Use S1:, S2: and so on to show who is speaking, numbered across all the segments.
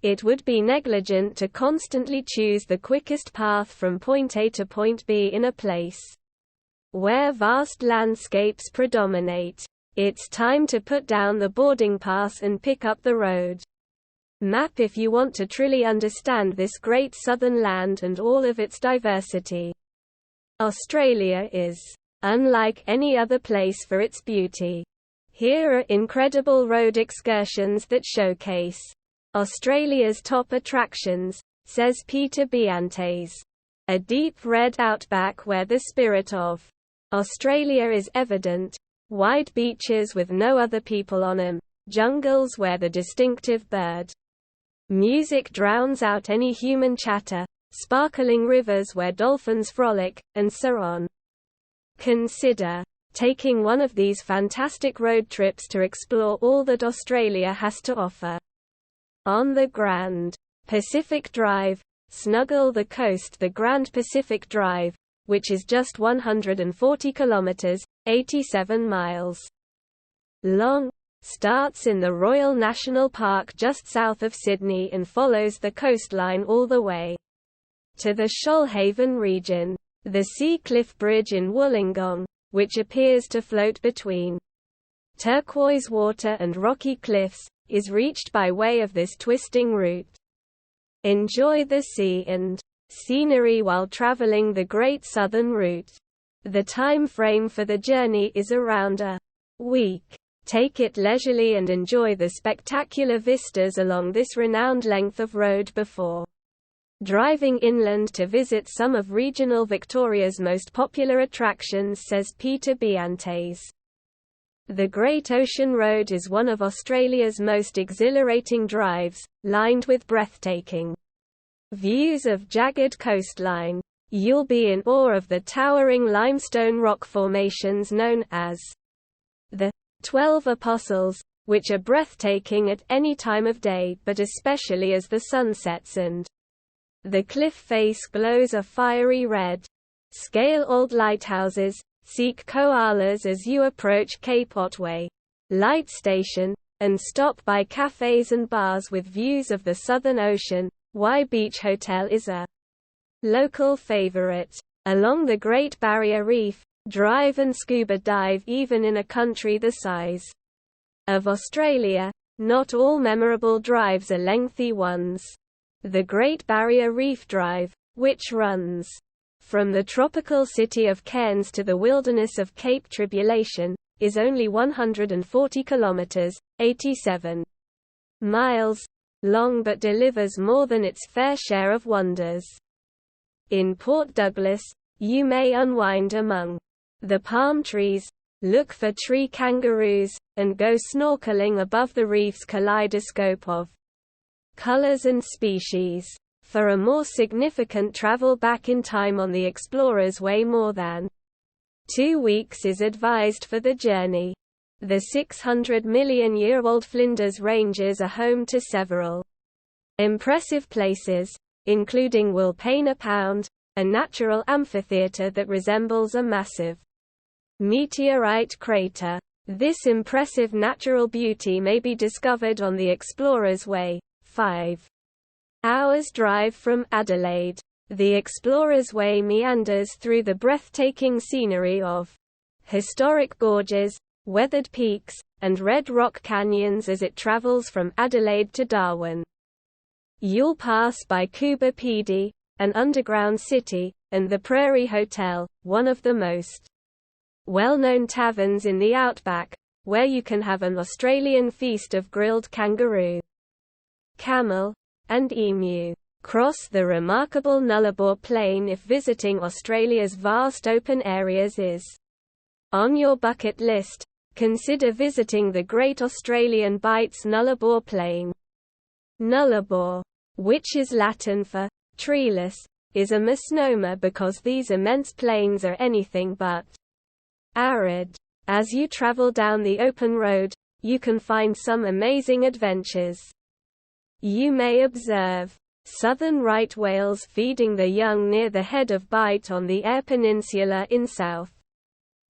S1: It would be negligent to constantly choose the quickest path from point A to point B in a place where vast landscapes predominate. It's time to put down the boarding pass and pick up the road map if you want to truly understand this great southern land and all of its diversity. Australia is unlike any other place for its beauty. Here are incredible road excursions that showcase Australia's top attractions, says Peter Biantes. A deep red outback where the spirit of Australia is evident, wide beaches with no other people on them, jungles where the distinctive bird music drowns out any human chatter, sparkling rivers where dolphins frolic, and so on. Consider taking one of these fantastic road trips to explore all that Australia has to offer. On the Grand Pacific Drive, snuggle the coast. The Grand Pacific Drive, which is just 140 kilometers, 87 miles long, starts in the Royal National Park just south of Sydney and follows the coastline all the way to the Shoalhaven region. The Sea Cliff Bridge in Wollongong, which appears to float between turquoise water and rocky cliffs, is reached by way of this twisting route. Enjoy the sea and scenery while traveling the Great Southern Route. The time frame for the journey is around a week. Take it leisurely and enjoy the spectacular vistas along this renowned length of road before driving inland to visit some of regional Victoria's most popular attractions, says Peter Biantes. The Great Ocean Road is one of Australia's most exhilarating drives, lined with breathtaking views of jagged coastline. You'll be in awe of the towering limestone rock formations known as the 12 Apostles, which are breathtaking at any time of day but especially as the sun sets and the cliff face glows a fiery red. Scale old lighthouses, seek koalas as you approach Cape Otway Light Station, and stop by cafes and bars with views of the Southern Ocean. Y Beach Hotel is a local favorite. Along the Great Barrier Reef, drive and scuba dive even in a country the size of Australia. Not all memorable drives are lengthy ones. The Great Barrier Reef Drive, which runs from the tropical city of Cairns to the wilderness of Cape Tribulation, is only 140 kilometers, 87 miles long but delivers more than its fair share of wonders. In Port Douglas, you may unwind among the palm trees, look for tree kangaroos, and go snorkeling above the reef's kaleidoscope of colors and species. For a more significant travel back in time on the Explorer's Way, more than 2 weeks is advised for the journey. The 600-million-year-old Flinders Ranges are home to several impressive places, including Wilpena Pound, a natural amphitheater that resembles a massive meteorite crater. This impressive natural beauty may be discovered on the Explorer's Way, 5 hours drive from Adelaide. The Explorer's Way meanders through the breathtaking scenery of historic gorges, weathered peaks, and red rock canyons as it travels from Adelaide to Darwin. You'll pass by Coober Pedy, an underground city, and the Prairie Hotel, one of the most well-known taverns in the outback, where you can have an Australian feast of grilled kangaroo, camel, and emu. Cross the remarkable Nullarbor Plain if visiting Australia's vast open areas is on your bucket list. Consider visiting the Great Australian Bights Nullarbor Plain. Nullarbor, which is Latin for treeless, is a misnomer because these immense plains are anything but arid. As you travel down the open road, you can find some amazing adventures. You may observe southern right whales feeding their young near the head of Bight on the Eyre Peninsula in South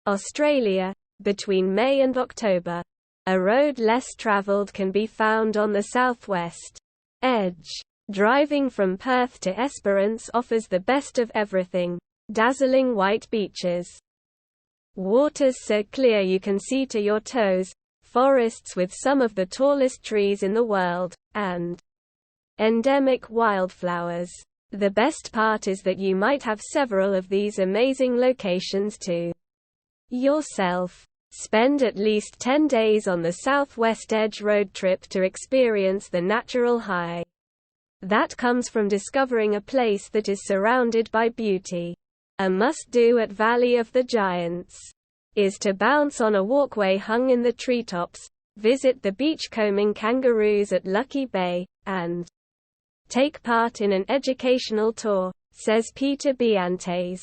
S1: Australia, between May and October. A road less travelled can be found on the southwest Edge. Driving from Perth to Esperance offers the best of everything. Dazzling white beaches. Waters so clear you can see to your toes, forests with some of the tallest trees in the world, and endemic wildflowers. The best part is that you might have several of these amazing locations to yourself. Spend at least 10 days on the Southwest Edge road trip to experience the natural high that comes from discovering a place that is surrounded by beauty. A must-do at Valley of the Giants is to bounce on a walkway hung in the treetops, visit the beachcombing kangaroos at Lucky Bay, and take part in an educational tour, says Peter Biantes.